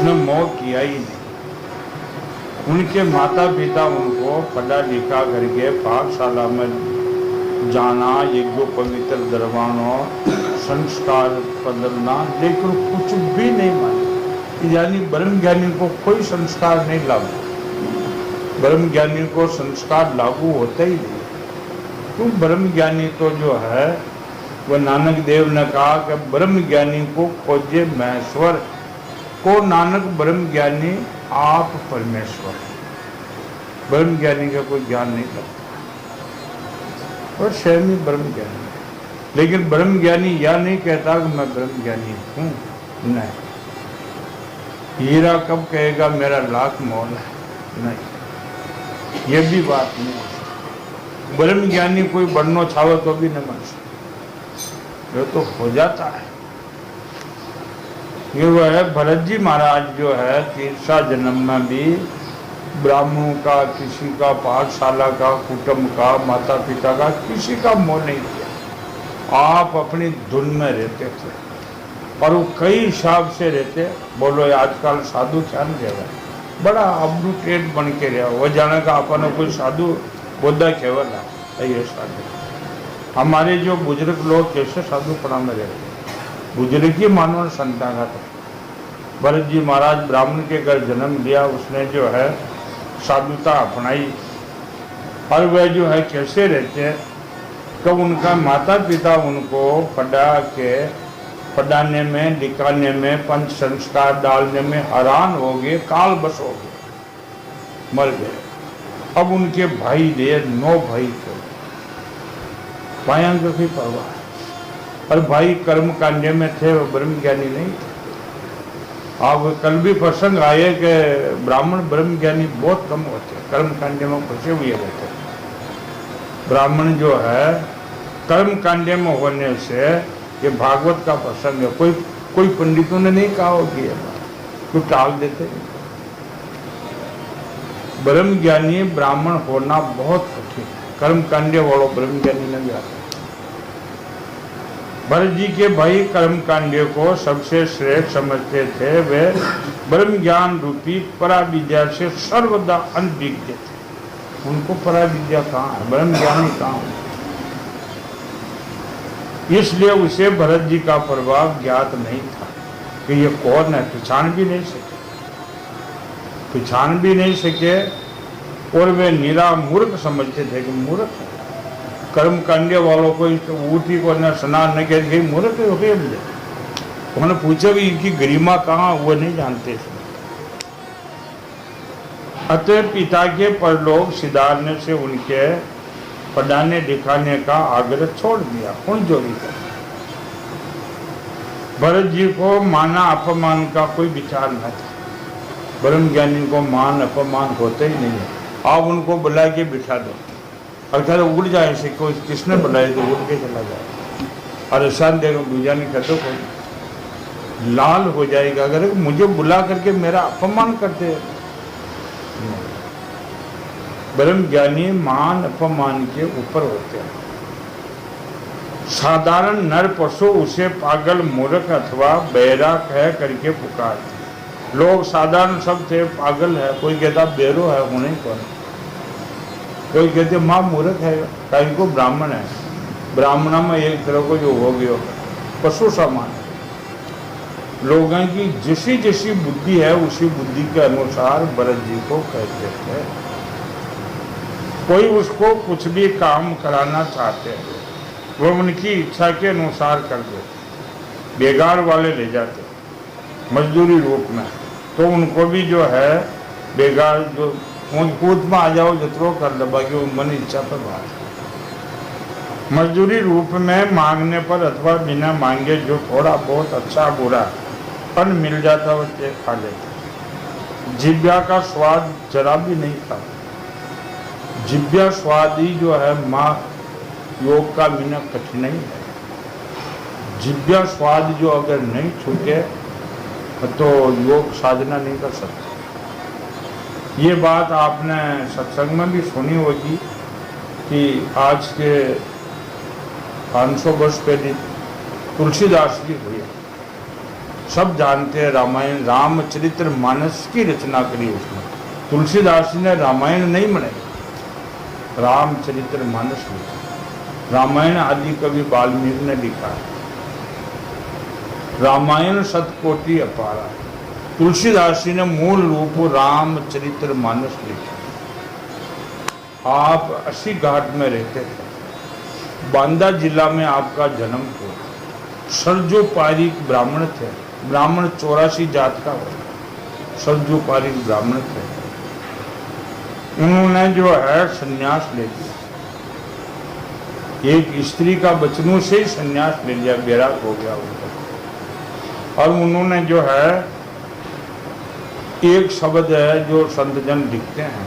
उसने मोह किया ही नहीं। उनके माता पिता उनको पढ़ा लिखा करके पाठशाला में जाना, यज्ञ पवित्र दरबारों संस्कार बदलना, लेकिन कुछ भी नहीं माना। यानी ब्रह्म ज्ञानी को कोई संस्कार नहीं लागू, ब्रह्म ज्ञानी को संस्कार लागू होता ही नहीं। तो ब्रह्म ज्ञानी तो जो है वह नानक देव ने कहा कि ब्रह्म ज्ञानी को खोजे महेश्वर को, नानक ब्रह्म ज्ञानी आप परमेश्वर। ब्रह्म ज्ञानी का कोई ज्ञान नहीं करता और स्वयं ही ब्रह्म ज्ञानी है, लेकिन ब्रह्म ज्ञानी यह नहीं कहता कि मैं ब्रह्म ज्ञानी हूँ, नहीं। हीरा कब कहेगा मेरा लाख मोल है, नहीं, ये भी बात नहीं। ब्रह्म ज्ञानी कोई बनना चाहे तो भी नहीं बन सकता, ये तो हो जाता है। ये वो है भरत जी महाराज जो है तीसरा जन्म में भी ब्राह्मणों का, किसी का, पाठशाला का, कुटुंब का, माता पिता का, किसी का मोह नहीं किया। आप अपनी धुन में रहते थे और वो कई हिसाब से रहते। बोलो आजकल साधु क्या नहीं रह रहा, बड़ा अपडेट बन के रहा, वो जाने का अपन कोई साधु बोधा केवल ये साधु। हमारे जो बुजुर्ग लोग कैसे साधुपना में रहते, बुजुर्ग ही मानो संता का। भरत जी महाराज ब्राह्मण के घर जन्म लिया, उसने जो है साधुता अपनाई और वह जो है कैसे रहते हैं। कब उनका माता पिता उनको पढ़ाने में, लिखाने में, पंच संस्कार डालने में हैरान हो गए, काल बस हो गए, मर गए। अब उनके भाई दे 9 भाई थे, भाइयों की परवाह, और भाई कर्म कांड में थे, वो ब्रह्म ज्ञानी नहीं थे। अब कल भी प्रसंग आए कि ब्राह्मण ब्रह्म ज्ञानी बहुत कम होते हैं, कर्म कांड में फंसे हुए रहते हैं। ब्राह्मण जो है कर्म कांड में होने से, ये भागवत का प्रसंग है, कोई पंडितों ने नहीं कहा होगी ये बात, कोई टाल देते हैं। ब्रह्म ज्ञानी ब्राह्मण होना बहुत कठिन है, कर्म कांड वालों ब्रह्म ज्ञानी नहीं आता। भरत जी के भाई कर्म कांड्य को सबसे श्रेष्ठ समझते थे, वे ब्रह्म ज्ञान रूपी परा विद्या से सर्वदा अनभिज्ञ थे। उनको परा विद्या कहाँ है, ब्रह्म ज्ञानी कहाँ है? इसलिए उसे भरत जी का प्रभाव ज्ञात नहीं था कि ये कौन है, पहचान भी नहीं सके, और वे निरा मूर्ख समझते थे कि मूर्ख है। कर्म कांड वालों को ऊटी को न स्नान न किया, मूर्ख हो गए। उन्होंने पूछा कि इनकी गरिमा कहाँ, वो नहीं जानते थे। अतः पिता के परलोक सिधारने से उनके पढ़ाने लिखाने का आग्रह छोड़ दिया, उन जोड़ी का। भरत जी को माना अपमान का कोई विचार न था, ब्रह्म ज्ञानी को मान अपमान होते ही नहीं है। आप उनको बुला के बिठा दो, अगर उड़ जाए से कोई किसने बुलाए तो उड़ के चला जाए, और ऐसा देखो दूजा नहीं कर दो, कोई लाल हो जाएगा अगर मुझे बुला करके मेरा अपमान करते। ब्रह्म ज्ञानी मान अपमान के ऊपर होते हैं। साधारण नर पशु उसे पागल, मूर्ख अथवा बहरा कह करके पुकारते। लोग साधारण सब थे, पागल है, कोई कहता बेरो है, होने कौन, कोई कहते माँ मूर्ख है, कहीं को ब्राह्मण है, ब्राह्मण में एक तरह को जो हो गया पशु समान है। लोगों की जैसी जैसी बुद्धि है उसी बुद्धि के अनुसार भरत जी को कहते थे। कोई उसको कुछ भी काम कराना चाहते हैं, वह उनकी इच्छा के अनुसार कर देते। बेगार वाले ले जाते मजदूरी रूप में, तो उनको भी जो है बेगार जो कूद में आ जाओ जतरो कर दबा कि मन इच्छा पर बात। मजदूरी रूप में मांगने पर अथवा बिना मांगे जो थोड़ा बहुत अच्छा बुरा अन्न मिल जाता वो खा लेते। जिब्या का स्वाद जरा भी नहीं था। जिब्या स्वाद ही जो है माँ योग का बिना कठिनाई है। जिब्या स्वाद जो अगर नहीं छूटे तो योग साधना नहीं कर सकते। ये बात आपने सत्संग में भी सुनी होगी कि आज के 500 वर्ष पहले तुलसीदास जी हुए, सब जानते हैं रामायण, रामचरित्र मानस की रचना करी उसने। तुलसीदास जी ने रामायण नहीं बनाई, रामचरित्र मानस लिखा। रामायण आदि कवि वाल्मीकि ने लिखा है। रामायण शतकोटि अपारा, तुलसीदास जी ने मूल रूप रामचरित्र मानस लिखा। आप अस्सी घाट में रहते थे, बांदा जिला में आपका जन्म हुआ। सरजू पारिक ब्राह्मण थे, ब्राह्मण 84 जात का हो, सरजू पारिक ब्राह्मण थे। उन्होंने जो है संन्यास ले लिया, एक स्त्री का बचनों से ही संन्यास ले लिया, बैराग हो गया उनका। और उन्होंने जो है एक शब्द है जो संत जन लिखते हैं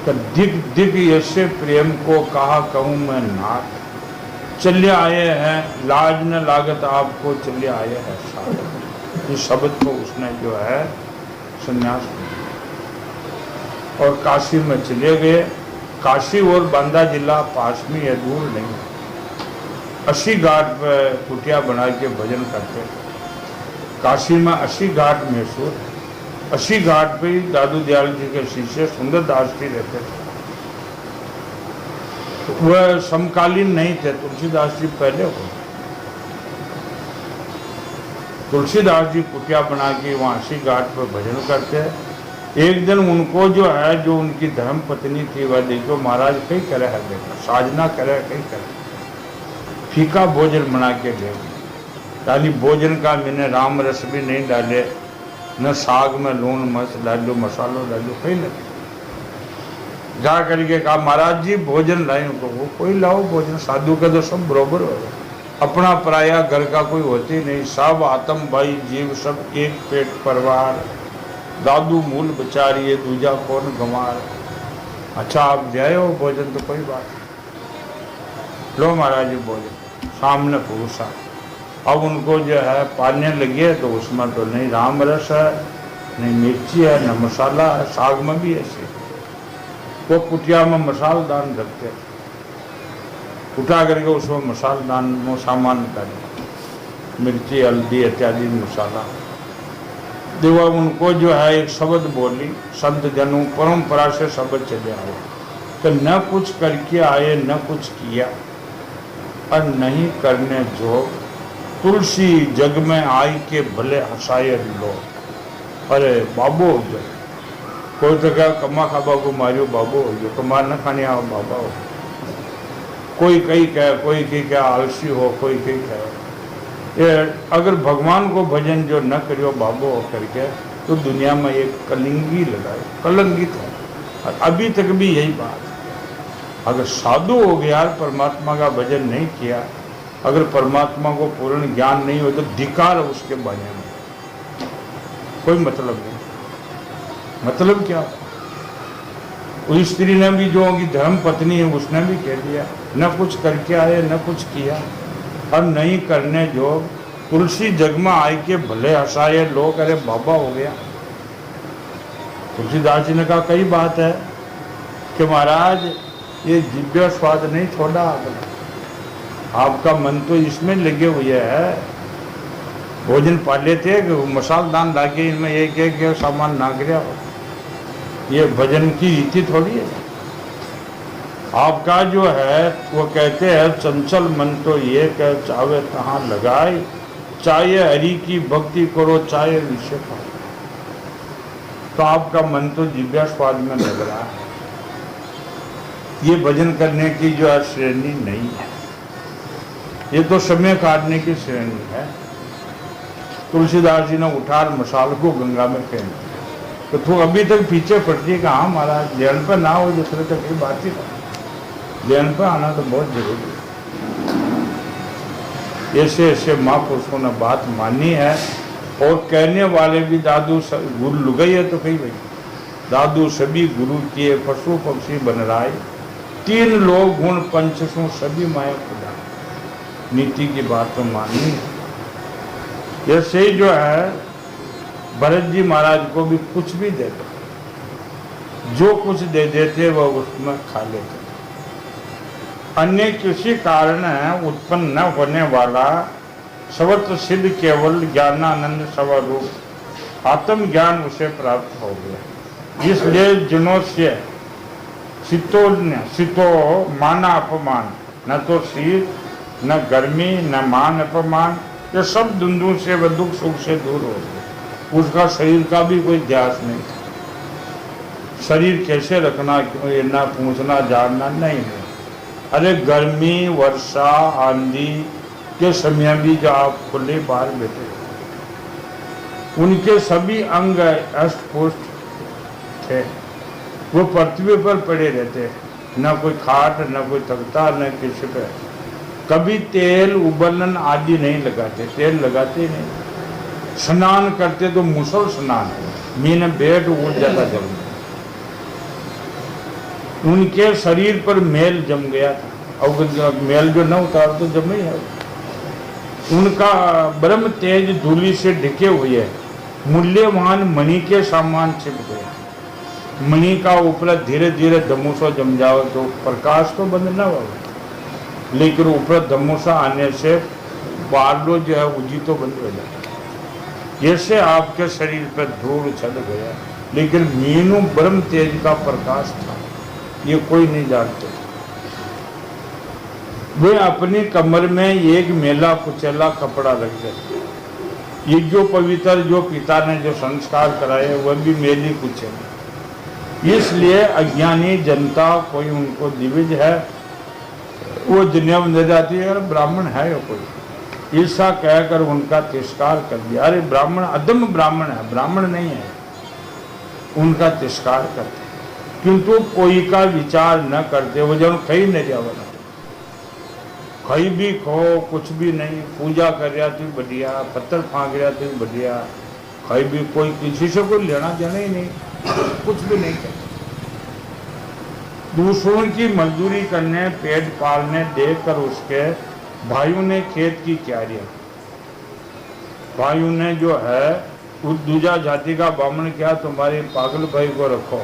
कि दिग दिग यसे प्रेम को कहा कहूँ मैं नाथ, चले आए हैं लाज न लागत आपको, चले आए हैं साथ। इस शब्द को उसने जो है संन्यास लिया और काशी में चले गए। काशी और बांदा जिला पास में है, दूर नहीं। 80 घाट पर कुटिया बना के भजन करते। काशी में 80 घाट मशहूर है। 80 घाट पे दादू दयाल जी के शिष्य सुंदर दास जी रहते थे। तो वह समकालीन नहीं थे, तुलसीदास जी पहले हो। तुलसीदास जी कुटिया बना के वहाँ 80 घाट पर भजन करते। एक दिन उनको जो है, जो उनकी धर्म पत्नी थी, वह देखो महाराज कई करे है, देखा साधना करे कई करे, फीका भोजन बना के दे। यानी भोजन का मैंने राम रस भी नहीं डाले, न साग में लून मस डालो, मसालो डालो, कहीं नहीं। जा करके कहा महाराज जी भोजन लाए उनको। वो कोई लाओ भोजन, साधु का तो सब बरोबर हो, अपना पराया घर का कोई होती नहीं, सब आत्म भाई जीव सब एक पेट परिवार, दादू मूल बचारिए दूजा कौन गंवार। अच्छा आप जाए हो भोजन तो कोई बात नहीं, लो महाराज जी भोजन सामने पुरुषा। अब उनको जो है पाने लगे तो उसमें तो नहीं राम रस है, नहीं मिर्ची है, न मसाला है, साग में भी ऐसे। वो कुटिया में मसाल दान रखते, उठा करके उसमें मसाल दान सामान करें, मिर्ची हल्दी इत्यादि मसाला देवा। उनको जो है एक शब्द बोली, संत जनों परंपरा से शब्द चले आए तो न कुछ करके आए न कुछ किया, और नहीं करने जो तुलसी जग में आई के भले हंसाए लोग। अरे बाबो हो गए, कोई तो क्या कमा खाबा को मारियो बाबो हो गयो, कमा न खाने आओ बाबा हो। कोई कहीं कहे, कोई कहीं क्या आलसी हो, कोई कहीं कहे ये अगर भगवान को भजन जो न करियो बाबो हो करके तो दुनिया में एक कलिंगी लगाए, कलंकित है। और अभी तक भी यही बात, अगर साधु हो गया परमात्मा का भजन नहीं किया, अगर परमात्मा को पूर्ण ज्ञान नहीं हो तो धिकार है उसके बारे में, कोई मतलब नहीं। मतलब क्या? उस स्त्री ने भी जो उनकी धर्म पत्नी है उसने भी कह दिया न कुछ करके आए न कुछ किया, और नहीं करने जो तुलसी जग में आए के भले हंसाए लोग। अरे बाबा हो गया। तुलसीदास जी ने कहा कई बात है कि महाराज ये दिव्य स्वाद नहीं छोड़ा आपने, आपका मन तो इसमें लगे हुए है। भोजन पा लेते कि मसाल दान लाके इनमें एक एक सामान नाग गया हो, ये भजन की रीति थोड़ी है। आपका जो है वो कहते हैं चंचल मन तो ये कह चाहे कहाँ लगाए, चाहे हरि की भक्ति करो चाहे विषय खाओ। तो आपका मन तो दिव्य स्वाद में लग रहा है, ये भजन करने की जो है श्रेणी नहीं है, ये तो समय काटने की श्रेणी है। तुलसीदास जी ने उठा मसाल को गंगा में फेंक दिया। तो तू अभी तक पीछे पड़ती है कि हाँ महाराज ध्यान पर ना हो दूसरे तक ये बात ही नहीं, ध्यान पर आना तो बहुत जरूरी है। ऐसे ऐसे महापुरुषों ने बात मानी है, और कहने वाले भी दादू गुरु लुगई है तो कही भाई दादू सभी गुरु किए पशु पक्षी बन रहा है, 3 लोग गुण पंचसों सभी माया खुदा। नीति की बात तो माननी है। ऐसे ही जो है भरत जी महाराज को भी कुछ भी देते, जो कुछ दे देते वह उसमें खा लेते। अन्य किसी कारण उत्पन्न न होने वाला सर्वत्र सिद्ध केवल ज्ञानानंद स्वरूप आत्म ज्ञान उसे प्राप्त हो गया। इसलिए जिनों से सितो माना अपमान, न तो शीत न गर्मी न मान अपमान, ये सब धुंधु से व दुख सुख से दूर हो गए। उसका शरीर का भी कोई ध्यास नहीं, शरीर कैसे रखना ना पूछना जानना नहीं है। अरे गर्मी वर्षा आंधी के समय भी जो आप खुले बाहर बैठे, उनके सभी अंग अष्टपुष्ट थे, वो पृथ्वी पर पड़े रहते, न कोई खाट न कोई तख्ता न किसी पे। कभी तेल उबलन आदि नहीं लगाते, तेल लगाते नहीं। स्नान करते तो मुसल स्नान, मीन बेट उड़ जाता जल। उनके शरीर पर मेल जम गया था, और मेल जो न उतार तो जम ही है। उनका ब्रह्म तेज धूलि से ढके हुए मूल्यवान मणि के सामान छिप गया। मणि का ऊपर धीरे धीरे धमूसा जम जाओ तो प्रकाश तो बंद न होगा, लेकिन ऊपर धमूसा आने से बालो जो है उजी तो बंद हो जाता। जैसे आपके शरीर पर धूल चढ़ गया, लेकिन मीनू ब्रह्म तेज का प्रकाश था, ये कोई नहीं जानते। वे अपनी कमर में एक मेला कुचेला कपड़ा रख देते। ये जो पवित्र जो पिता ने जो संस्कार कराए वह भी मेली कुचेला। इसलिए अज्ञानी जनता कोई उनको दिविज है, वो दुनिया में जाती है, ब्राह्मण है या कोई, ऐसा कहकर उनका तिरस्कार कर दिया। अरे ब्राह्मण अदम ब्राह्मण है, ब्राह्मण नहीं है, उनका तिरस्कार करते। किंतु कोई का विचार न करते, वो जन कहीं नहीं जावना, कहीं भी खो कुछ भी नहीं, पूजा कर रहा थी बढ़िया, पत्थर फाँक रहा थी बढ़िया, कहीं भी कोई किसी से कोई लेना देना ही नहीं, कुछ भी नहीं करते। दूसरों की मजदूरी करने पेट पालने देखकर उसके भाइयों ने खेत की क्यारियां, भाइयों ने जो है उस दूजा जाति का ब्राह्मण क्या तुम्हारे पागल भाई को रखो,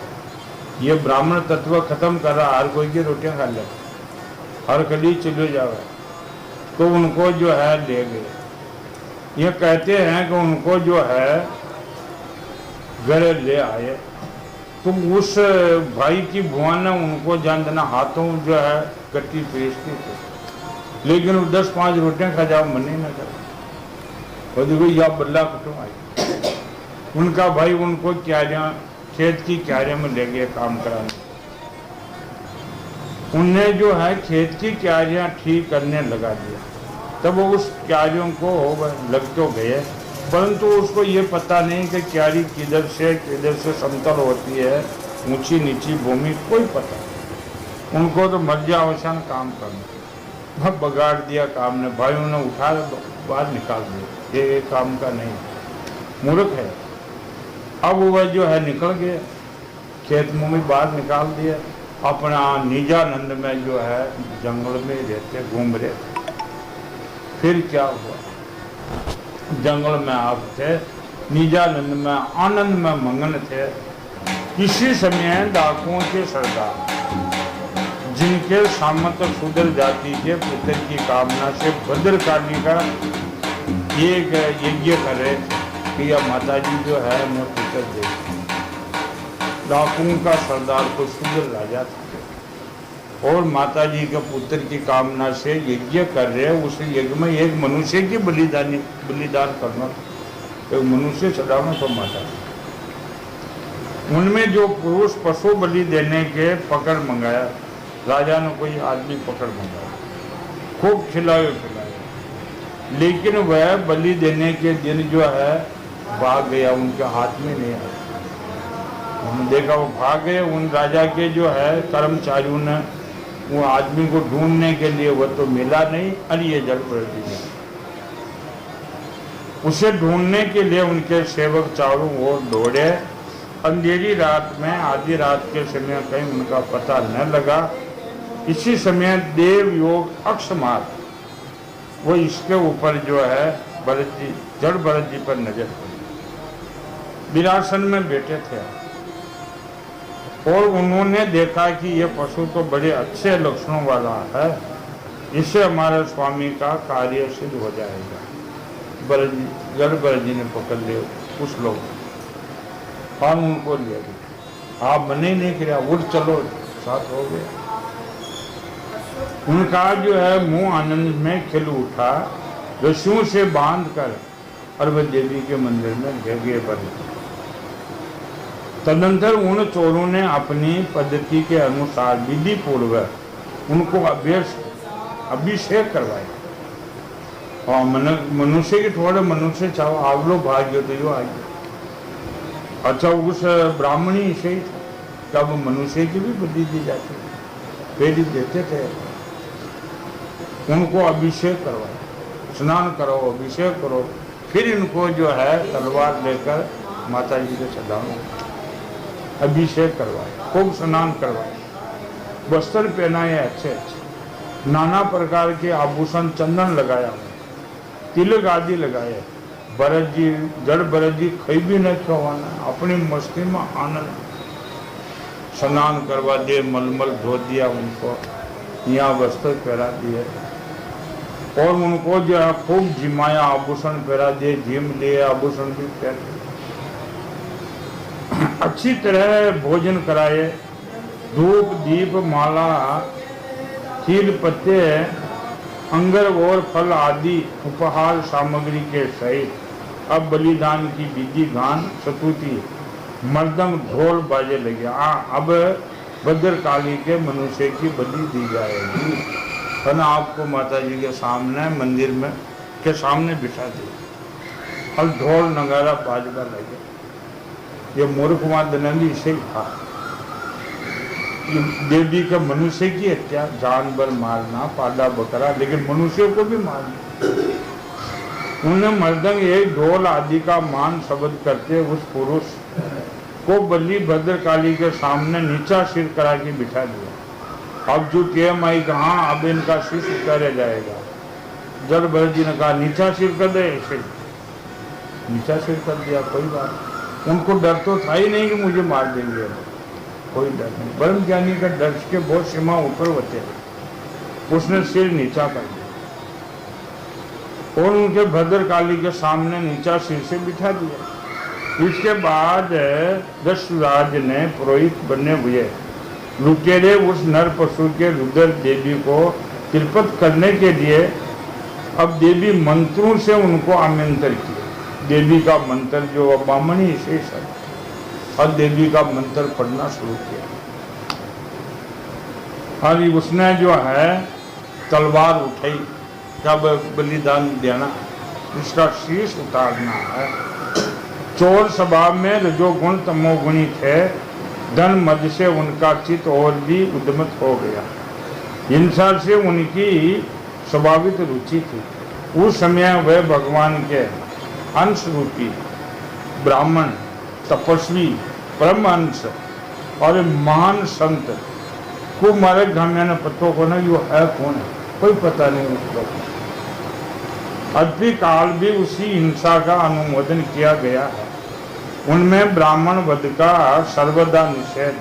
ये ब्राह्मण तत्व खत्म कर रहा, हर कोई की रोटियां खा ले, हर कली चले जावे। तो उनको जो है ले गए। ये कहते हैं कि उनको जो है घर ले आए, तो उस भाई की बुआ ने उनको जान देना हाथों जो है कट्टी पेशती थी, लेकिन वो 10-5 रोटियां खा जाओ मन ही न करे। और देखो या बल्ला कुटुम आई, उनका भाई उनको क्यारियां खेत की क्यारियां में ले गए काम कराने। उनने जो है खेत की क्यारियां ठीक करने लगा दिया, तब वो उस क्यारियों को लग तो गए, परंतु उसको ये पता नहीं कि क्यारी किधर से समतल होती है, ऊंची नीची भूमि, कोई पता नहीं। उनको तो मर्जा अवसान काम करना, वह बगाड़ दिया काम ने, भाइयों ने उठा बाहर निकाल दिया, ये काम का नहीं, मूर्ख है। अब वह जो है निकल गए, खेत में बाहर निकाल दिया, अपना निजानंद में जो है जंगल में रहते घूम रहे। फिर क्या हुआ, जंगल में आप थे, निजानंद में आनंद में मगन थे। इसी समय डाकुओं के सरदार, जिनके सामंत शूद्र जाति के पुत्र की कामना से भद्रकाली का एक यज्ञ करे कि यह माता जी जो है मैं पुत्र दे। डाकुओं का सरदार को शूद्र राजा था और माता जी के पुत्र की कामना से यज्ञ कर रहे, उस यज्ञ में एक मनुष्य की बलिदान करना, एक मनुष्य चढ़ाना तो माता। उनमें जो पुरुष पशु बलि देने के पकड़ मंगाया, राजा ने कोई आदमी पकड़ मंगाया, खूब खिलाए, लेकिन वह बलि देने के दिन जो है भाग गया, उनके हाथ में नहीं आया। हमने देखा वो भाग गए। उन राजा के जो है कर्मचारियों ने वो आदमी को ढूंढने के लिए, वह तो मिला नहीं, और ये जल पड़ गया। उसे ढूंढने के लिए उनके सेवक चारों ओर दौड़े। अंधेरी रात में, आधी रात के समय कहीं उनका पता न लगा। इसी समय देव योग अक्षमात वो इसके ऊपर जो है भरत जी, जड़ भरत जी पर नजर पड़ी। विरासन में बैठे थे और उन्होंने देखा कि ये पशु तो बड़े अच्छे लक्षणों वाला है, इससे हमारे स्वामी का कार्य सिद्ध हो जाएगा। भरत जी ने पकड़ लिया उस लोग और उनको लिया गया। आप मने नहीं किया, उठ चलो, साथ हो गया। उनका जो है मुंह आनंद में खिल उठा, रस्सियों से बांध कर और वह देवी के मंदिर में गए बने। तदनंतर उन चोरों ने अपनी पद्धति के अनुसार विधि पूर्वक उनको अभिषेक करवाया। और मनुष्य के थोड़े मनुष्य चाहो आप लोग भाग्य तो यो आगे। अच्छा उस ब्राह्मणी से ही था, तब मनुष्य की भी बुद्धि दी जाती है, फिर ही देते थे। उनको अभिषेक करवाया, स्नान करो, अभिषेक करो, फिर इनको जो है तलवार लेकर माता जी के चढ़ाओ। अभिषेक करवाया, खूब स्नान करवाया, वस्त्र पहनाए अच्छे अच्छे, नाना प्रकार के आभूषण, चंदन लगाया, तिलक आदि लगाए। भरत जी, जड़ भरत जी कहीं भी नहीं खवाना, अपनी मस्ती में आनंद। स्नान करवा दिए, मलमल धो दिया उनको, यहाँ वस्त्र पहरा दिए और उनको जो है खूब जिमाया, आभूषण पहरा दिए, जिम लिए, आभूषण भी पहने, अच्छी तरह भोजन कराए। धूप दीप माला खील पत्ते अंगर और फल आदि उपहार सामग्री के सहित अब बलिदान की विधि गान सतुति मर्दंग ढोल बाजे लगे। अब भद्रकाली के मनुष्य की बलि दी जाएगी। है आपको माता जी के सामने मंदिर में के सामने बिठा दिया और ढोल नगारा बाजवा लगे। ये मूर्खवाद दनंदी से ही था। देवी का मनुष्य की हत्या, जानवर मारना, पादा बकरा, लेकिन मनुष्य को भी मारना। उन्हें मर्दंग एक ढोल आदि का मान शब्द करते उस पुरुष को बलि भद्रकाली के सामने नीचा सिर करा के बिठा दिया। अब जो टेम आई कहा, अब इनका सिर उतारा जाएगा। जड़ भरत जी ने कहा नीचा सिर कर दे, ऐसे नीचा सिर कर दिया। कोई बात, उनको डर तो था ही नहीं कि मुझे मार देंगे, कोई डर नहीं। ब्रह्म ज्ञानी का डर के बहुत सीमा ऊपर होते हैं। उसने सिर नीचा कर दिया और उनके भद्रकाली के सामने नीचा सिर से बिठा दिया। इसके बाद दशराज ने पुरोहित बने हुए लुटेरे उस नर पशु के रुद्र देवी को तिरपत करने के लिए अब देवी मंत्रों से उनको आमंत्रित किया। देवी का मंत्र जो बामणी शेष है और देवी का मंत्र पढ़ना शुरू किया। और उसने जो है तलवार उठाई, कब बलिदान देना, इसका शीश उतारना है। चोर स्वभाव में रजोगुण तमोगुणी थे, धन मद से उनका चित्त और भी उद्यमित हो गया। हिंसा से उनकी स्वाभाविक रुचि थी। उस समय वह भगवान के अंश रूपी ब्राह्मण, तपस्वी, परमहंस और महान संत को मारे घाम्यान पत्तों को ना यो है कौन है, कोई पता नहीं उसको। अद्भुत काल भी उसी हिंसा का अनुमोदन किया गया है। उनमें ब्राह्मण वध का सर्वदा निषेध,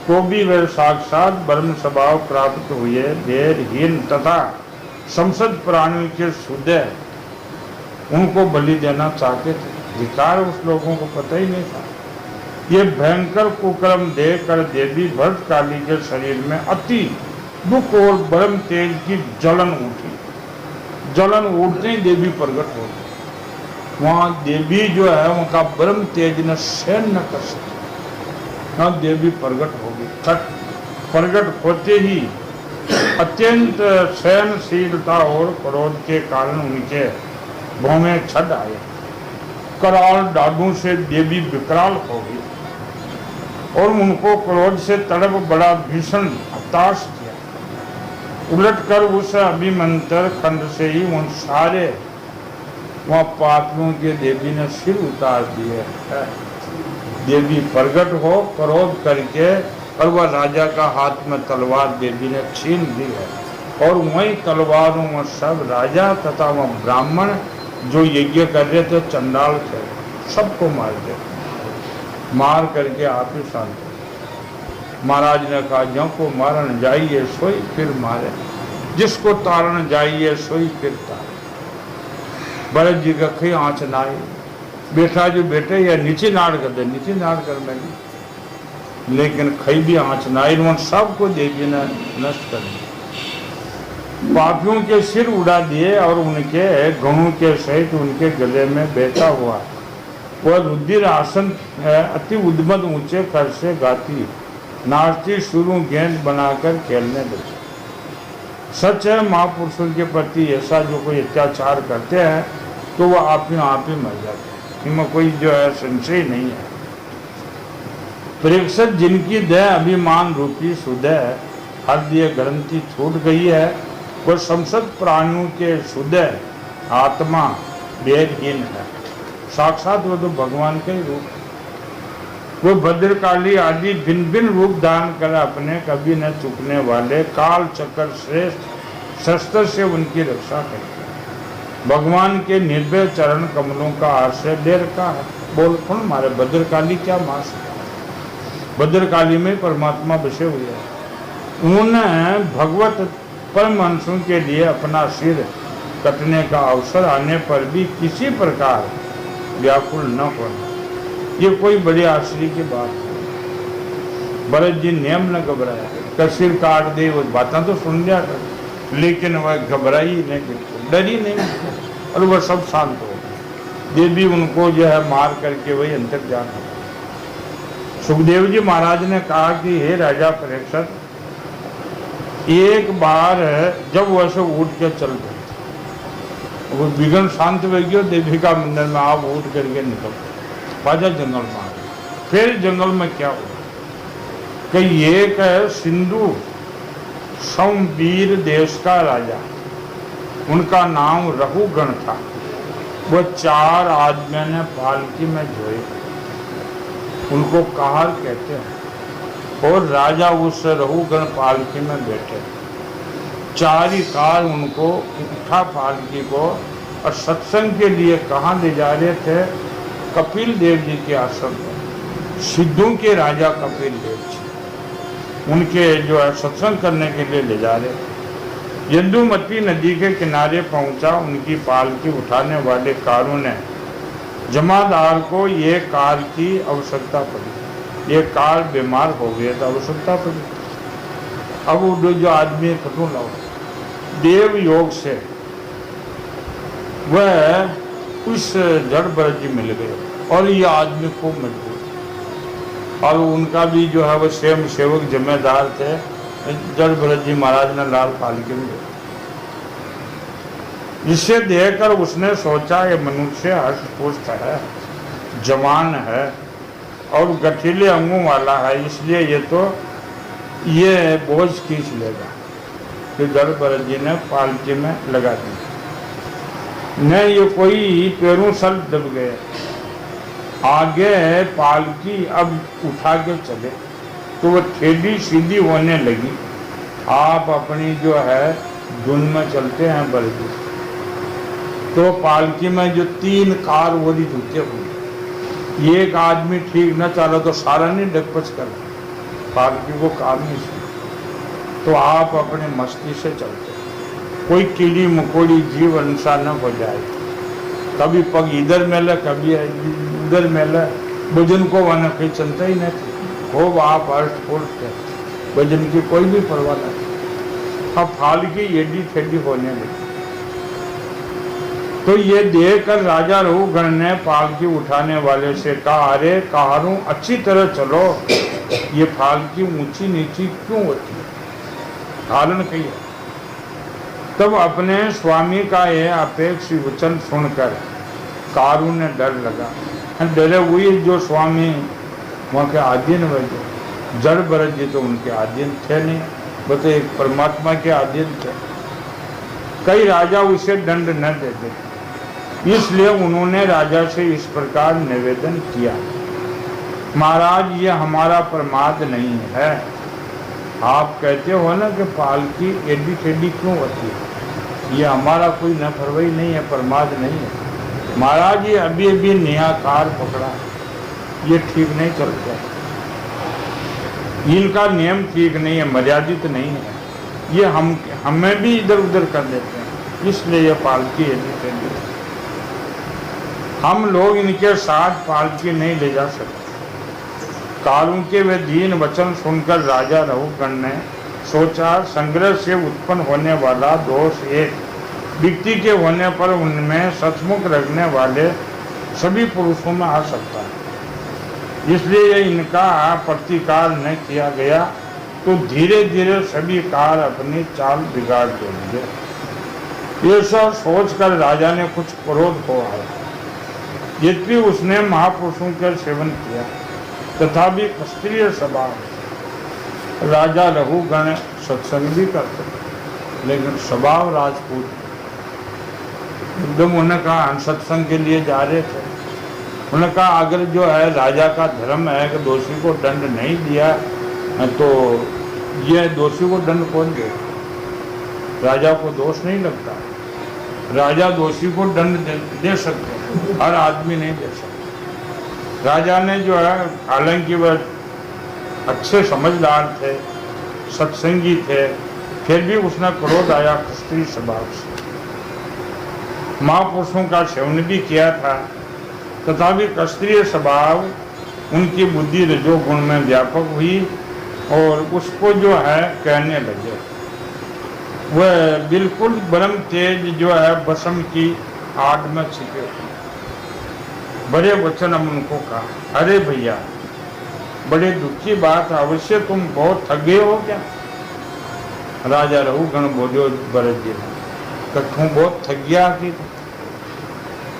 तो भी वे साक्षात ब्रह्म स्वभाव प्राप्त हुए देरहीन तथा संसद प्राणियों के शुद्ध उनको बलि देना चाहते थे। अधिकार उस लोगों को पता ही नहीं था। ये भयंकर कुकर्म देखकर देवी भद्रकाली के शरीर में अति दुख और ब्रह्म तेज की जलन उठी। जलन उठते ही देवी प्रकट हो गई। वहाँ देवी जो है उनका ब्रह्म तेज न सहन न कर सके, वहाँ देवी प्रकट होगी। प्रकट होते ही अत्यंत सहनशीलता और क्रोध के कारण उनके भौं में छद आए। कराल डाडू से देवी विकराल हो गई और उनको क्रोध से तड़प बड़ा भीषण हताश किया। उलटकर उस अभिमंत्र खंड से ही उन सारे वहाँ पापियों के देवी ने सिर उतार दिए। देवी प्रकट हो क्रोध करके और वह राजा का हाथ में तलवार देवी ने छीन ली है और वही तलवारों में सब राजा तथा वह ब्राह्मण जो यज्ञ कर रहे थे, चंडाल थे, सबको मार दे। मार करके आप ही शांत। महाराज ने कहा जो को मारन जाइए सोई फिर मारे, जिसको तारण जाइए सोई फिर तारे। भरत जी का खी आँच ना आई, बैठा जो बैठे या नीचे नाड़ कर दे, नीचे नाड़ कर मैंने, लेकिन खई भी आँच ना आई, उन सबको देवी ने नष्ट कर दिया। पापियों के सिर उड़ा दिए और उनके गणों के सहित उनके गले में बैठा हुआ वह रुधिर आसन अति उद्मत ऊंचे कर से गाती नाचती शुरू गेंद बनाकर खेलने लगी। सच है, महापुरुषों के प्रति ऐसा जो कोई अत्याचार करते हैं तो वह आप ही मर जाते हैं, इनमें कोई जो है संशय नहीं है। प्रेक्षक जिनकी दया अभिमान रूपी सुदय हृदय ग्रंथि छूट गई है, वह संसद प्राणियों के सुदय आत्मा भेदहीन है। साक्षात वो तो भगवान के ही रूप, वो भद्रकाली आदि भिन्न भिन्न रूप दान कर अपने कभी न चुकने वाले काल चक्र श्रेष्ठ शस्त्र से उनकी रक्षा करते हैं। भगवान के निर्भय चरण कमलों का आश्रय ले रखा है। बोल कौन मारे भद्रकाली क्या मास, भद्रकाली में परमात्मा बसे हुए हैं। उन्होंने भगवत परमहंसों के लिए अपना सिर कटने का अवसर आने पर भी किसी प्रकार व्याकुल न होना, ये कोई बड़ी आश्चर्य की बात है। भरत जी नेम न घबराया, कसीर काट दे, वो बातें तो सुन लिया कर, लेकिन वह घबराई नहीं, बिल्कुल डरी नहीं, और वह सब शांत हो गए। देवी उनको जो है मार करके वही अंतर्जान हो गए। सुखदेव जी महाराज ने कहा कि हे राजा परीक्षित, एक बार जब वह से उठ के चल गए, वो विघ्न शांत हो गया, देवी का मंदिर में आप उठ करके निकल बाजा जंगल में आ गए। फिर जंगल में क्या हुआ कि एक सिंधु समवीर देश का राजा, उनका नाम रघुगण था। वो 4 आदमियों ने पालकी में जोए, उनको कहार कहते हैं, और राजा उस रघुगण पालकी में बैठे। 4 ही काल उनको उठा पालकी को और सत्संग के लिए कहाँ ले जा रहे थे? कपिल देव जी के आश्रम पर। सिद्धों के राजा कपिल देव जी उनके जो है सत्संग करने के लिए ले जा रहे। यदुमती नदी के किनारे पहुंचा, उनकी पालकी उठाने वाले कारों ने जमादार को ये कार की आवश्यकता पड़ी, ये कार बीमार हो गया तो आवश्यकता पड़ी। अब वो जो आदमी कटू लाओ, देव योग से वह उस जड़ भरत जी मिल गए, और ये आदमी खूब मजबूत, और उनका भी जो है वो स्वयं सेवक जिम्मेदार थे। जड़ भरत जी महाराज ने लाल पालकी में, जिसे देखकर उसने सोचा ये मनुष्य हष्ट-पुष्ट है, जवान है और गठीले अंगों वाला है, इसलिए ये बोझ खींच लेगा। तो जड़ भरत जी ने पालकी में लगा दी। न ये कोई पैरों सल दब गए, आगे पालकी अब उठा के चले तो वह ठेली सीधी होने लगी। आप अपनी जो है धुन में चलते हैं बल्कि, तो पालकी में जो 3 कार वोली झुके हुए, एक आदमी ठीक न चला तो सारा नहीं डगपच कर, पालकी को काम नहीं सुना। तो आप अपने मस्ती से चलते, कोई कीड़ी मकोड़ी जीव हिंसा न हो जाए, कभी पग इधर मेला कभी उधर मेला। भजन को वहां कहीं चलता ही नहीं, खूब आप अर्थ पुष्ट है, भजन की कोई भी परवाह नहीं। अब फाल की एडी ठेडी होने लगी। तो ये देखकर राजा रघुगण ने पालकी उठाने वाले से कहा, अरे कहारूं अच्छी तरह चलो, ये पालकी ऊंची नीची क्यों होती है? कारण कही है। तब अपने स्वामी का यह अपेक्षी वचन सुनकर कारू ने डर लगा। डरे हुए जो स्वामी वहाँ के अधीन हुए, जो जड़ भरत जी तो उनके अधीन थे नहीं, वो तो एक परमात्मा के अधीन थे। कई राजा उसे दंड न देते, इसलिए उन्होंने राजा से इस प्रकार निवेदन किया, महाराज ये हमारा प्रमाद नहीं है। आप कहते हो ना कि पालकी एडी टेडी क्यों होती है, ये हमारा कोई नफरवाही नहीं है, प्रमाद नहीं है। महाराज ये अभी अभी नया कार पकड़ा, ये ठीक नहीं चलता, इनका नियम ठीक नहीं है, मर्यादित नहीं है, ये हमें भी इधर उधर कर देते हैं, इसलिए ये पालकी एडी टेडी। हम लोग इनके साथ पालकी नहीं ले जा सकते। कालू के वे दीन वचन सुनकर राजा रघुगण ने सोचा, संग्रह से उत्पन्न होने वाला दोष एक व्यक्ति के होने पर उनमें सचमुच रखने वाले सभी पुरुषों में आ सकता है, इसलिए इनका प्रतिकार न किया गया तो धीरे धीरे सभी कार अपनी चाल बिगाड़ देंगे। ये सब सोचकर राजा ने कुछ क्रोध हो आया। यद्यपि उसने महापुरुषों का सेवन किया तथापि क्षत्रिय स्वभाव राजा रघुगण सत्संग भी करते, लेकिन स्वभाव राजपूत। एकदम उन्होंने कहा हम सत्संग के लिए जा रहे थे, उन्होंने कहा अगर जो है राजा का धर्म है कि दोषी को दंड नहीं दिया तो ये दोषी को दंड कौन दे? राजा को दोष नहीं लगता। राजा दोषी को दंड दे सकते हैं, हर आदमी नहीं दे सकता। राजा ने जो है, हालांकि वह अच्छे समझदार थे, सत्संगी थे, फिर भी उसने क्रोध आया क्षत्रिय स्वभाव से। महापुरुषों का सेवन भी किया था, तथापि क्षत्रिय स्वभाव उनकी बुद्धि रजोगुण में व्यापक हुई और उसको जो है कहने लगे। वह बिल्कुल ब्रह्म तेज जो है बसम की आग में छिपे। बड़े वचन हम उनको कहा, अरे भैया बड़े दुख की बात, अवश्य तुम बहुत थक गए हो क्या? राजा रघुगण बोलो भरत जी ने, तू बहुत थक गया कि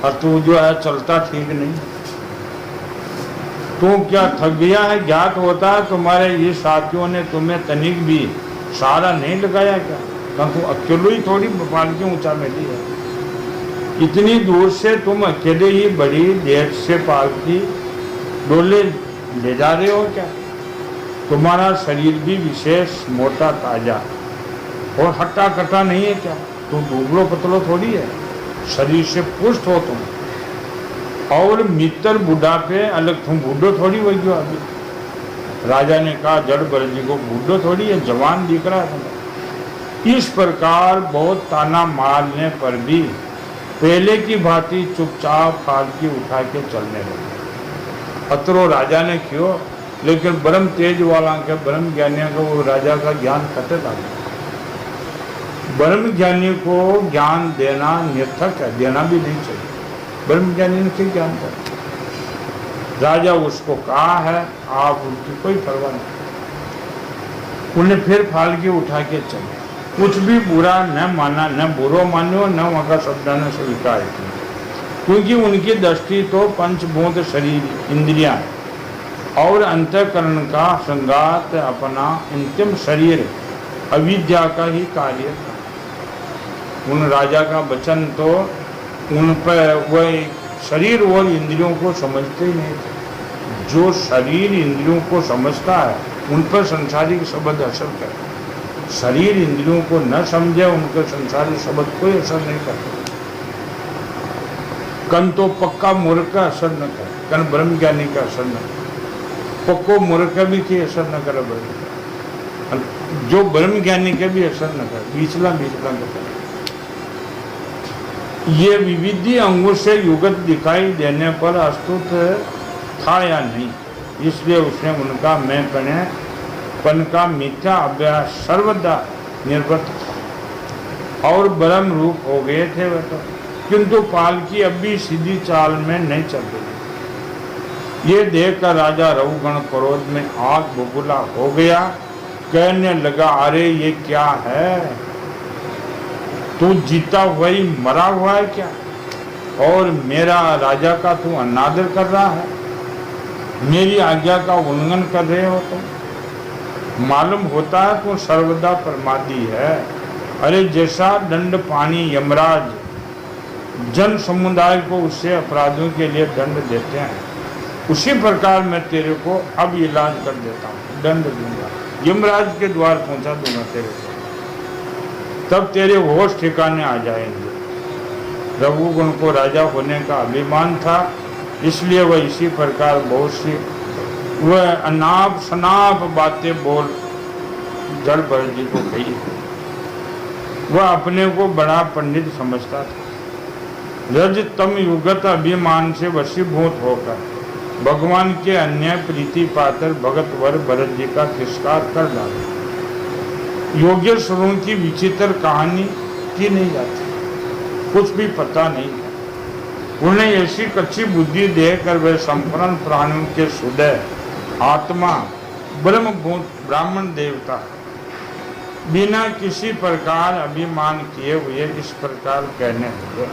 और तू जो है चलता ठीक नहीं, तू क्या थक गया है? ज्ञात होता है तुम्हारे ये साथियों ने तुम्हें तनिक भी सहारा नहीं लगाया क्या? तू अकेले ही थोड़ी पालकी ऊंचा में ली है, इतनी दूर से तुम अकेले ही बड़ी देर से पालकी डोले ले जा रहे हो क्या? तुम्हारा शरीर भी विशेष मोटा ताजा और हट्टा कट्टा नहीं है क्या? तुम दुबलो पतलो थोड़ी है, शरीर से पुष्ट हो तुम, और मित्र बुढ़ापे अलग, तुम बूढ़ो थोड़ी हो गयो अभी। राजा ने कहा जड़ बरजी को बूढ़ो थोड़ी है, जवान दिख रहा है। इस प्रकार बहुत ताना मारने पर भी पहले की भांति चुपचाप पालकी उठा के चलने लगे। अतरो राजा ने क्यों, लेकिन ब्रह्म तेज वाला के ब्रह्म ज्ञानियों का वो राजा का ज्ञान कटे था। ब्रह्म ज्ञानी को ज्ञान देना निर्थक है, देना भी नहीं चाहिए। ब्रह्म ज्ञानी ने क्या ज्ञान कर? राजा उसको कहा है, आप उनकी कोई परवाह नहीं। उन्हें फिर पालकी उठा के चले, कुछ भी बुरा न माना, न बुरो मानो, न वहाँ का शब्द ने स्वीकार किया, क्योंकि उनकी दृष्टि तो पंचभूत शरीर इंद्रियां और अंतःकरण का संगात अपना अंतिम शरीर अविद्या का ही कार्य था। उन राजा का वचन तो उन पर वह शरीर और इंद्रियों को समझते ही नहीं थे। जो शरीर इंद्रियों को समझता है उन पर संसारिक शब्द असर करते, शरीर इंद्रियों को न समझे उनके संसारी शब्द कोई असर नहीं करते। कन तो पक्का मूर्ख का असर न करे, कन ब्रह्म ज्ञानी का असर न करे, पक्को मूर्ख का भी की असर न करे, ब्रह्म जो ब्रह्म ज्ञानी के भी असर न करे, बीचला बीचला न करे। ये विविधि अंगों से युगत दिखाई देने पर अस्तुत था या नहीं, इसलिए उसने उनका मैं पन का मिथ्या अभ्यास सर्वदा निर्भर था और ब्रह्म रूप हो गए थे वह तो, किंतु पालकी अब भी सीधी चाल में नहीं चल रही। ये देखकर राजा रघुगण क्रोध में आग बबूला हो गया, कहने लगा अरे ये क्या है, तू जीता हुआ ही मरा हुआ है क्या? और मेरा राजा का तू अनादर कर रहा है, मेरी आज्ञा का उल्लंघन कर रहे हो तुम। मालूम होता है तू सर्वदा प्रमादी है। अरे जैसा दंड पानी यमराज जन समुदाय को उससे अपराधियों के लिए दंड देते हैं, उसी प्रकार मैं तेरे को अब इलाज कर देता हूँ, दंड दूंगा, यमराज के द्वार पहुंचा दूंगा तेरे को, तब तेरे होश ठिकाने आ जाएंगे। रघुगण को राजा होने का अभिमान था, इसलिए वह इसी प्रकार बहुत सी वह अनाप शनाप बातें बोल जड़ भरत जी को कही। वह अपने को बड़ा पंडित समझता था, रज तम युगत अभिमान से वशीभूत होकर भगवान के अन्य प्रीति पात्र भगत वर भरत जी का तिरस्कार कर डाला। योगेश्वरों की विचित्र कहानी की नहीं जाती, कुछ भी पता नहीं है। उन्हें ऐसी कच्ची बुद्धि देकर वे संपूर्ण प्राणियों के सुदय आत्मा ब्रह्मभूत ब्राह्मण देवता बिना किसी प्रकार अभिमान किए हुए इस प्रकार कहने लगे।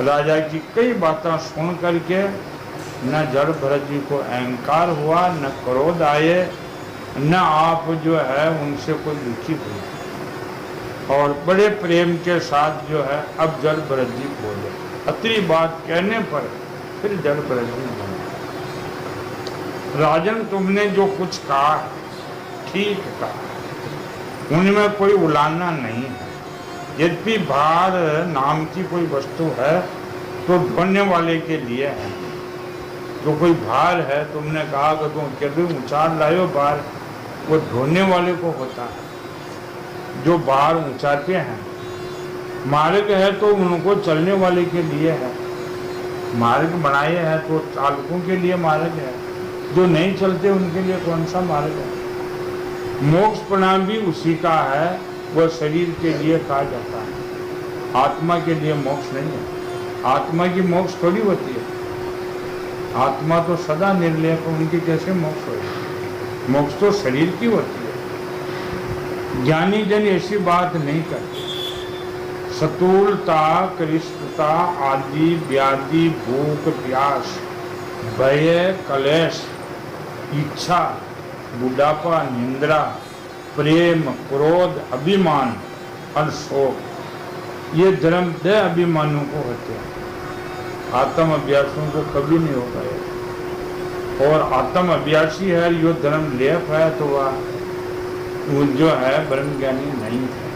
राजा की कई बातें सुन करके न जड़ भरत जी को अहंकार हुआ, न क्रोध आए, न आप जो है उनसे कोई दुखी हुई, और बड़े प्रेम के साथ जो है अब जड़ भरत जी बोले। अतरी बात कहने पर फिर जड़ भरत जी बोले, राजन तुमने जो कुछ कहा ठीक कहा, उनमें कोई उलाना नहीं है। यद्यपि भार नाम की कोई वस्तु है तो ढोने वाले के लिए है। जो कोई भार है, तुमने कहा कि तुम कैसे उचार लायो भार, वो ढोने वाले को होता है। जो भार उचारते हैं, मार्ग है तो उनको चलने वाले के लिए है। मार्ग बनाए हैं तो चालकों के लिए मार्ग है, जो नहीं चलते उनके लिए कौन सा मार्ग है। मोक्ष प्रणाम भी उसी का है, वह शरीर के लिए कहा जाता है, आत्मा के लिए मोक्ष नहीं है। आत्मा की मोक्ष थोड़ी होती है, आत्मा तो सदा निर्लय, तो उनकी कैसे मोक्ष होगी। मोक्ष तो शरीर की होती है। ज्ञानी जन ऐसी बात नहीं करते। सतूलता, कृष्णता आदि व्याधि, भूख प्यास, भय, कलेश, इच्छा, बुढ़ापा, निंद्रा, प्रेम, क्रोध, अभिमान और शोक, ये धर्म दे अभिमानों को होते हैं। आत्म अभ्यासों को कभी नहीं हो पाएगा। और आत्म अभ्यासी है, यो धर्म लेप है, तो वह जो है ब्रह्म ज्ञानी नहीं है।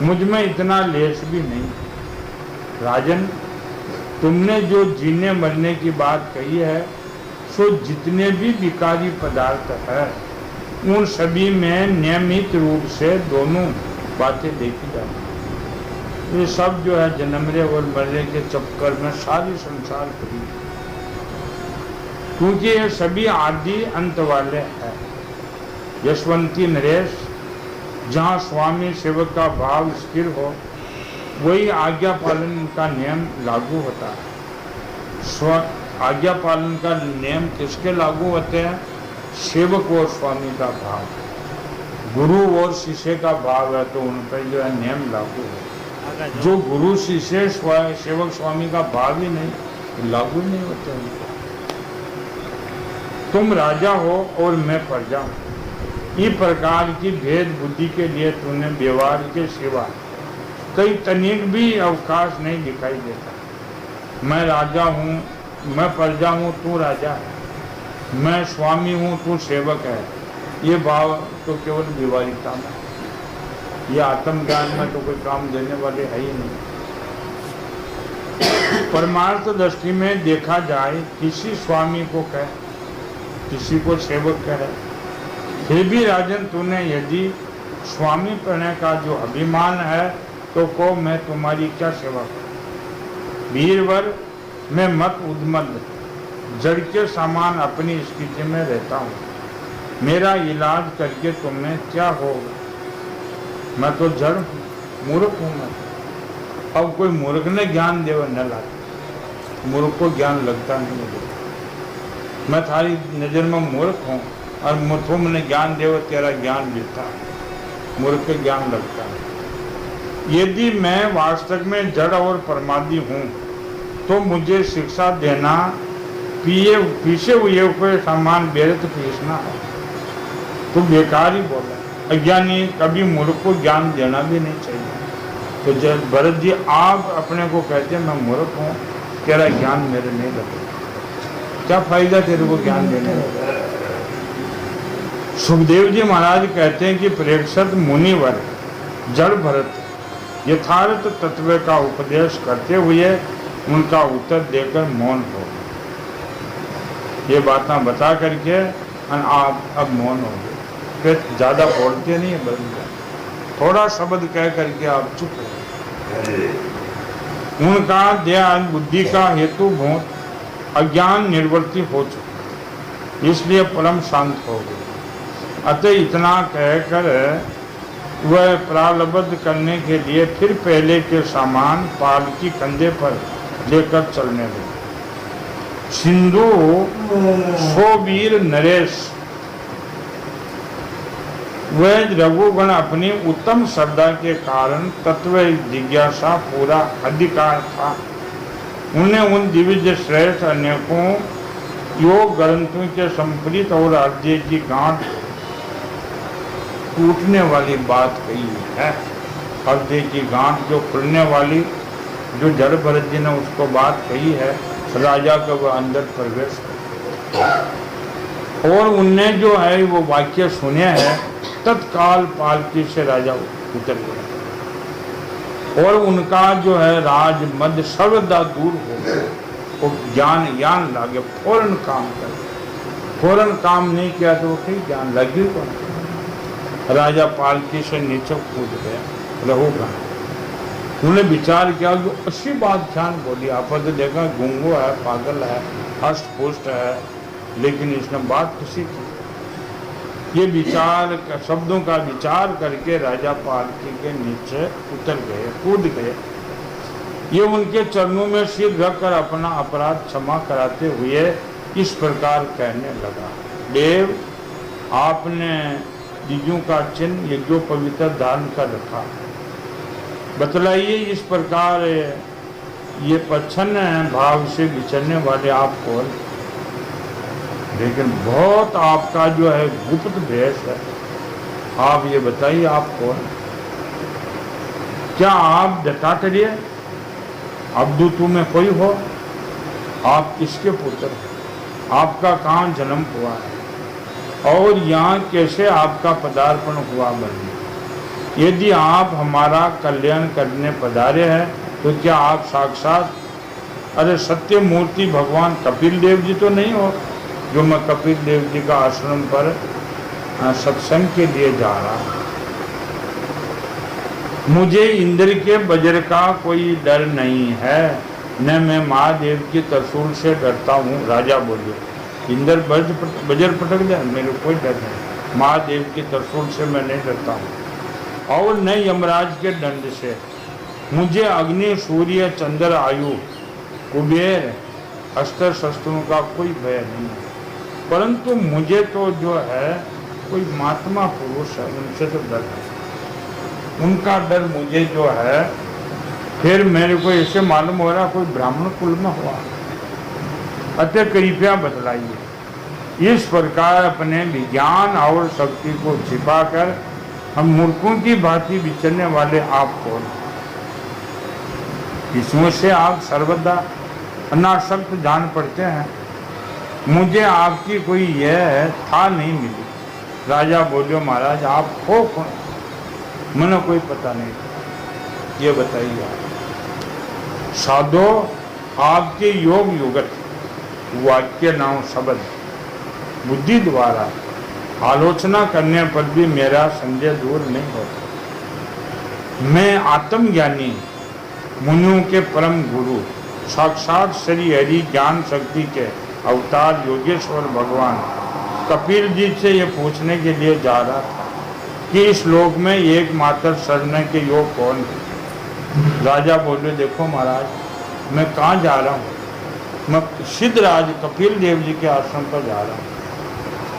मुझ में इतना लेश भी नहीं है। राजन, तुमने जो जीने मरने की बात कही है, सो जितने भी विकारी पदार्थ है, उन सभी में नियमित रूप से दोनों बातें देखी जाती हैं। ये सब जो है जन्मरे और मरने के चक्कर में सारी संसार पड़ी, क्योंकि ये सभी आदि अंत वाले हैं। यशवंती नरेश, जहाँ स्वामी सेवक का भाव स्थिर हो, वही आज्ञा पालन का नियम लागू होता है। आज्ञा पालन का नियम किसके लागू होते हैं? सेवक और स्वामी का भाव, गुरु और शिष्य का भाव है तो उन पर जो है नियम लागू है। जो गुरु शिष्य सेवक स्वामी का भाव ही नहीं, लागू नहीं होते उनको। तुम राजा हो और मैं प्रजा हूँ, इस प्रकार की भेद बुद्धि के लिए तूने व्यवहार के सिवा कई तनिक भी अवकाश नहीं दिखाई देता। मैं राजा हूँ, मैं प्रजा हूँ, तू राजा है, मैं स्वामी हूँ, तू सेवक है, ये भाव तो केवल व्यवहारिकता में, ये आत्मज्ञान में तो कोई काम देने वाले है ही नहीं। परमार्थ दृष्टि में देखा जाए, किसी स्वामी को कहे, किसी को सेवक कहे, फिर भी राजन तूने यदि स्वामी प्रणय का जो अभिमान है तो को मैं तुम्हारी क्या सेवा करूं। वीरवर, मैं मत उद्मद जड़ के समान अपनी स्थिति में रहता हूँ, मेरा इलाज करके तुम्हें क्या होगा। मैं तो जड़ हूँ, मूर्ख हूँ मैं। अब कोई मूर्ख ने ज्ञान देव न लाता, मूर्ख को ज्ञान लगता नहीं है। मैं थारी नजर में मूर्ख हूँ और तुमने ज्ञान देव, तेरा ज्ञान मिलता है, मूर्ख के ज्ञान लगता है। यदि मैं वास्तव में जड़ और प्रमादी हूँ तो मुझे शिक्षा देना पीछे हुए कोई सामान व्यर्थ पीसना है। तो बेकार ही बोला। अज्ञानी कभी मूर्ख को ज्ञान देना भी नहीं चाहिए। तो जब भरत जी आप अपने को कहते हैं मैं मूर्ख हूँ, तेरा ज्ञान मेरे नहीं लगेगा, क्या फायदा तेरे को ज्ञान देने का। सुखदेव जी महाराज कहते हैं कि प्रेक्षक मुनिवर जड़ भरत यथार्थ तत्व का उपदेश करते हुए उनका उत्तर देकर मौन हो। ये बातें बता करके आप अब मौन हो गए, फिर ज्यादा बोलते नहीं है, बल्कि थोड़ा शब्द कह करके आप चुप हो। उनका ध्यान बुद्धि का हेतु भूत अज्ञान निर्वृत्ति हो चुका, इसलिए परम शांत हो गए। अतः इतना कहकर वह प्रारब्ध करने के लिए फिर पहले के सामान पालकी कंधे पर लेकर चलने लगे। सिंधु सोवीर नरेश, वह रघुगण अपनी उत्तम श्रद्धा के कारण तत्व जिज्ञासा पूरा अधिकार था। उन्हें उन दिव्य श्रेष्ठ अनेकों योग ग्रंथों के संप्रीत और हृदय की गांठ टूटने वाली बात कही है। हृदय की गांठ जो खुलने वाली, जो जड़ भरत जी ने उसको बात कही है, राजा का वह अंदर प्रवेश और उनने जो है वो वाक्य सुने हैं, तत्काल पालकी से राजा उतर गया और उनका जो है राज मद सर्वदा दूर हो गया। वो ज्ञान ज्ञान लागे, फौरन काम करे, फौरन काम नहीं किया तो वो कहीं ज्ञान लगी को। राजा पालकी से नीचे कूद गया, रहोगा उन्हें विचार किया जो अच्छी बात ध्यान बोली। आप तो देखा गुंगो है, पागल है, हष्ट है, लेकिन इसने बात किसी की। ये विचार शब्दों का विचार करके राजा पालकी के नीचे उतर गए, कूद गए। ये उनके चरणों में सिर रखकर अपना अपराध क्षमा कराते हुए इस प्रकार कहने लगा, देव आपने जीजों का चिन्ह यज्ञो पवित्र दान कर रखा, बतलाइए इस प्रकार ये प्रच्छन्न भाव से विचरने वाले आप कौन? लेकिन बहुत आपका जो है गुप्त भेष है, आप ये बताइए आप कौन? क्या आप दत्तात्रेय अवधूतों में कोई हो? आप किसके पुत्र हो? आपका कहाँ जन्म हुआ है और यहाँ कैसे आपका पदार्पण हुआ बने? यदि आप हमारा कल्याण करने पधारे हैं तो क्या आप साक्षात अरे सत्य मूर्ति भगवान कपिल देव जी तो नहीं हो, जो मैं कपिल देव जी का आश्रम पर सत्संग के लिए जा रहा हूँ? मुझे इंद्र के वज्र का कोई डर नहीं है, न मैं महादेव की त्रिशूल से डरता हूँ। राजा बोले, इंद्र वज्र पटक जाए मेरे कोई डर नहीं, महादेव की त्रिशूल से मैं नहीं डरता हूँ और न यमराज के दंड से। मुझे अग्नि सूर्य चंद्र आयु कुबेर अस्त्र शस्त्रों का कोई भय नहीं है, परंतु मुझे तो जो है कोई महात्मा पुरुष है उनसे तो डर है, उनका डर मुझे जो है। फिर मेरे को ऐसे मालूम हो रहा कोई ब्राह्मण कुल में हुआ, अतः कृपया बतलाइए। इस प्रकार अपने विज्ञान और शक्ति को छिपाकर हम मूर्खों की भांति विचरने वाले आप कौन? इसमें से आप सर्वदा अनासक्त जान पड़ते हैं, मुझे आपकी कोई यह था नहीं मिली। राजा बोलियो, महाराज आप हो कौन? मैंने कोई पता नहीं, ये बताइए आप। साधो आपके योग युगत वाक्य नाम शब्द बुद्धि द्वारा आलोचना करने पर भी मेरा संदेह दूर नहीं होता। मैं आत्मज्ञानी मुनियों के परम गुरु साक्षात श्री हरि ज्ञान शक्ति के अवतार योगेश्वर भगवान कपिल जी से ये पूछने के लिए जा रहा था कि इस लोक में एकमात्र शरण के योग कौन है? राजा बोले, देखो महाराज मैं कहाँ जा रहा हूँ? मैं सिद्धराज कपिल देव जी के आश्रम पर जा रहा हूँ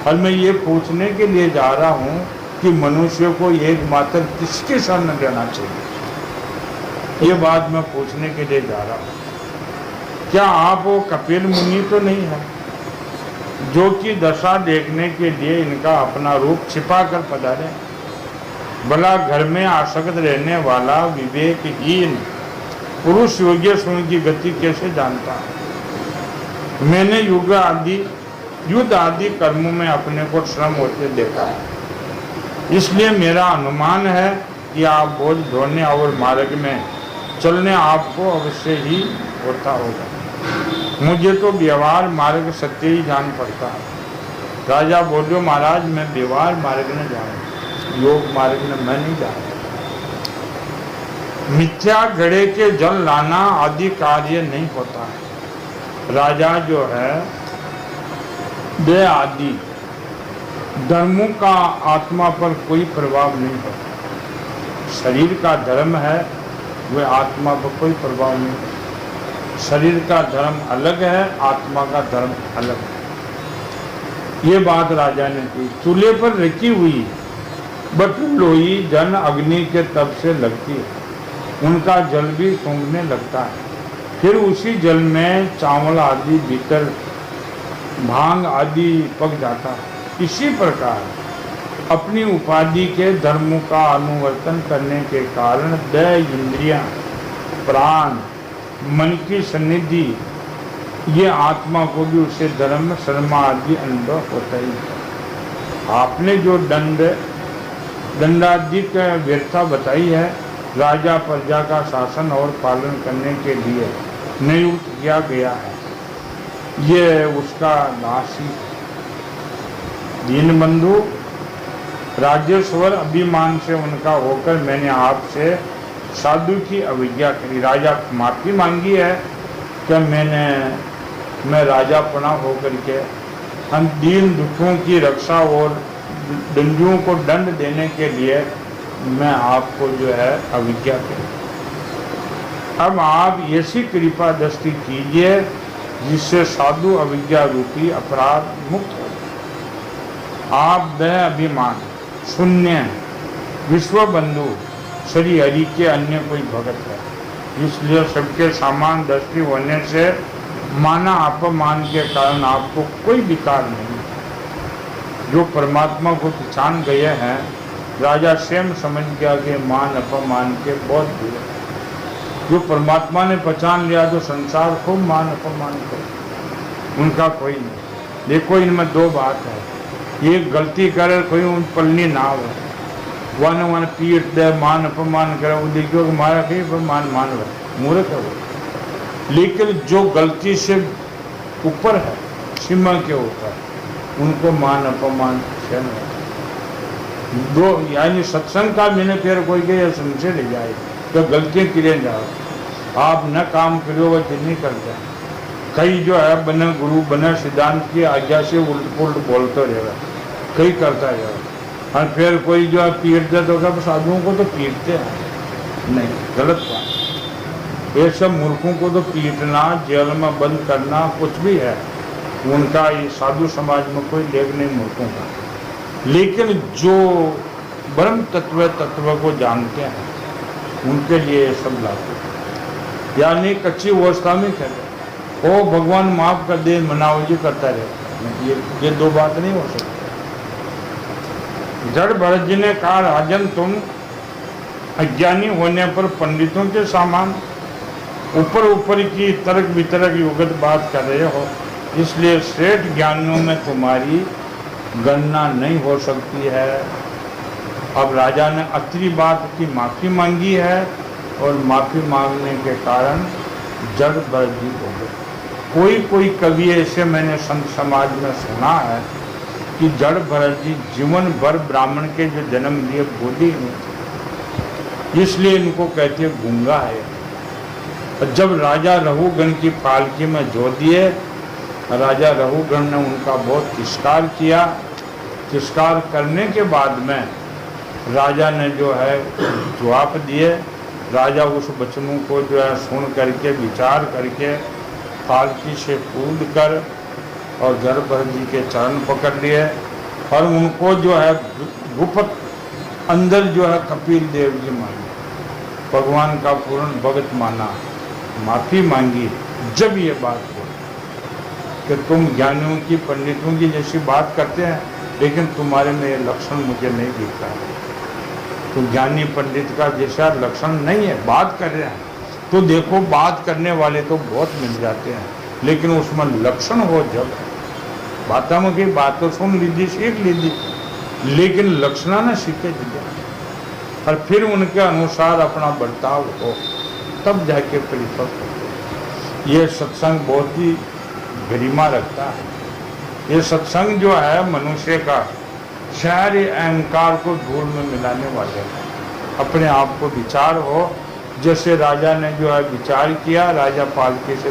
और मैं ये पूछने के लिए जा रहा हूँ कि मनुष्य को एकमात्र किसके शरण लेना चाहिए। ये बात मैं पूछने के लिए जा रहा हूँ। क्या आप वो कपिल मुनि तो नहीं है जो कि दशा देखने के लिए इनका अपना रूप छिपा कर पधारे? भला घर में आसक्त रहने वाला विवेकहीन पुरुष योगेश्वर की गति कैसे जानता है? मैंने युद्ध आदि कर्मों में अपने को श्रम होते देखा है, इसलिए मेरा अनुमान है कि आप बोझ ढोने और मार्ग में चलने आपको अवश्य ही होता होगा। मुझे तो व्यवहार मार्ग सत्य ही जान पड़ता है। राजा बोलियो, महाराज मैं व्यवहार मार्ग में जा रहा हूँ, योग मार्ग में मैं नहीं जा रहा। मिथ्या घड़े के जल लाना आदि कार्य नहीं होता है। राजा जो है वे आदि धर्मों का आत्मा पर कोई प्रभाव नहीं होता। शरीर का धर्म है, वह आत्मा पर कोई प्रभाव नहीं होता। शरीर का धर्म अलग है, आत्मा का धर्म अलग है। ये बात राजा ने की। चूल्हे पर रखी हुई बट लोही जन अग्नि के तप से लगती है, उनका जल भी सूंघने लगता है। फिर उसी जल में चावल आदि भीतर भांग आदि पक जाता है। इसी प्रकार अपनी उपाधि के धर्मों का अनुवर्तन करने के कारण देह, इंद्रियां, प्राण, मन की सन्निधि, ये आत्मा को भी उसे धर्म शर्मा आदि अनुभव होता ही है। आपने जो दंडादि का व्यर्था बताई है, राजा प्रजा का शासन और पालन करने के लिए नियुक्त किया गया है, ये उसका दास ही। दीनबंधु, राजेश्वर अभिमान से उनका होकर मैंने आपसे साधु की अवज्ञा करी। राजा माफी मांगी है कि मैं राजापना होकर के हम दीन दुखों की रक्षा और दंडियों को दंड देने के लिए मैं आपको जो है अवज्ञा करी। अब आप ऐसी कृपा दृष्टि कीजिए जिससे साधु अविद्या रूपी अपराध मुक्त हो। आप वह अभिमान शून्य विश्व बंधु श्री हरि के अन्य कोई भगत है, इसलिए सबके समान दृष्टि होने से माना अपमान के कारण आपको कोई विकार नहीं। जो परमात्मा को पहचान गए हैं, राजा स्वयं समझ गया कि मान अपमान के बहुत दूर। जो परमात्मा ने पहचान लिया तो संसार खूब मान अपमान करे, उनका कोई नहीं। देखो इनमें दो बात है, ये गलती करे कोई उन पलनी ना हो, वन पीट दे मान अपमान करे, वो देखो कि मारा कहीं पर मान मूर्ख है वो। लेकिन जो गलती से ऊपर है, सीमा के ऊपर, उनको मान अपमान सहन होता। दो यानी सत्संग का मैंने फिर कोई के संशय ले जाए तो गलतियाँ किए जाओ, आप न काम करो वह नहीं करते। कई जो है बने गुरु बने सिद्धांत की आज्ञा से उल्ट पुल्ट बोलते रहेगा, कई करता रहेगा। और फिर कोई जो है पीटते तो क्या साधुओं को तो पीटते हैं, नहीं, गलत बात। ये सब मूर्खों को तो पीटना, जेल में बंद करना कुछ भी है, उनका ये साधु समाज में कोई लेख नहीं मूर्खों का। लेकिन जो ब्रह्म तत्व को जानते हैं उनके लिए ये सब लागू, यानी कच्ची अवस्था में कहते ओ भगवान माफ कर दे, मनाओ जी करता रहे, ये दो बात नहीं हो सकती। जड़ भरत जी ने कहा, राजन तुम अज्ञानी होने पर पंडितों के सामान ऊपर की तर्क वितरक युगत बात कर रहे हो, इसलिए श्रेष्ठ ज्ञानियों में तुम्हारी गणना नहीं हो सकती है। अब राजा ने अत्री बात की माफी मांगी है और माफी मांगने के कारण जड़ भरत जी हो गए। कोई कवि ऐसे मैंने संत समाज में सुना है कि जड़ भरत जी जीवन भर ब्राह्मण के जो जन्म दिए बोली नहीं, इसलिए इनको कहते हैं गूंगा है। और जब राजा रघुगण की पालकी में जो दिए, राजा रघुगण ने उनका बहुत तिरस्कार किया। तिरस्कार करने के बाद में राजा ने जो है जवाब दिए। राजा उस वचनों को जो है सुन करके विचार करके पालकी से कूद कर और जड़ भरत जी के चरण पकड़ लिए और उनको जो है गुप्त अंदर जो है कपिल देव जी माने, भगवान का पूर्ण भगत माना, माफी मांगी। जब ये बात हो कि तुम ज्ञानियों की पंडितों की जैसी बात करते हैं, लेकिन तुम्हारे में ये लक्षण मुझे नहीं दिखता है, तो ज्ञानी पंडित का जैसा लक्षण नहीं है। बात कर रहे हैं तो देखो, बात करने वाले तो बहुत मिल जाते हैं, लेकिन उसमें लक्षण हो जब बातों में की बात तो सुन लीजिए, सीख लीजिए, लेकिन लक्षणा न सीखे दीजिए और फिर उनके अनुसार अपना बर्ताव हो, तब जाके परिपक्व हो। ये सत्संग बहुत ही गरिमा रखता है। ये सत्संग जो है मनुष्य का सारे अहंकार को धूल में मिलाने वाले हैं। अपने आप को विचार हो जैसे राजा ने जो है विचार किया, राजा पालकी से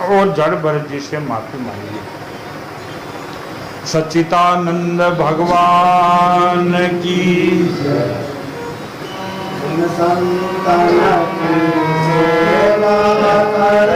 और जड़ भरत जी से माफी मांगी। सच्चिदानंद भगवान की संतान की सेवा कर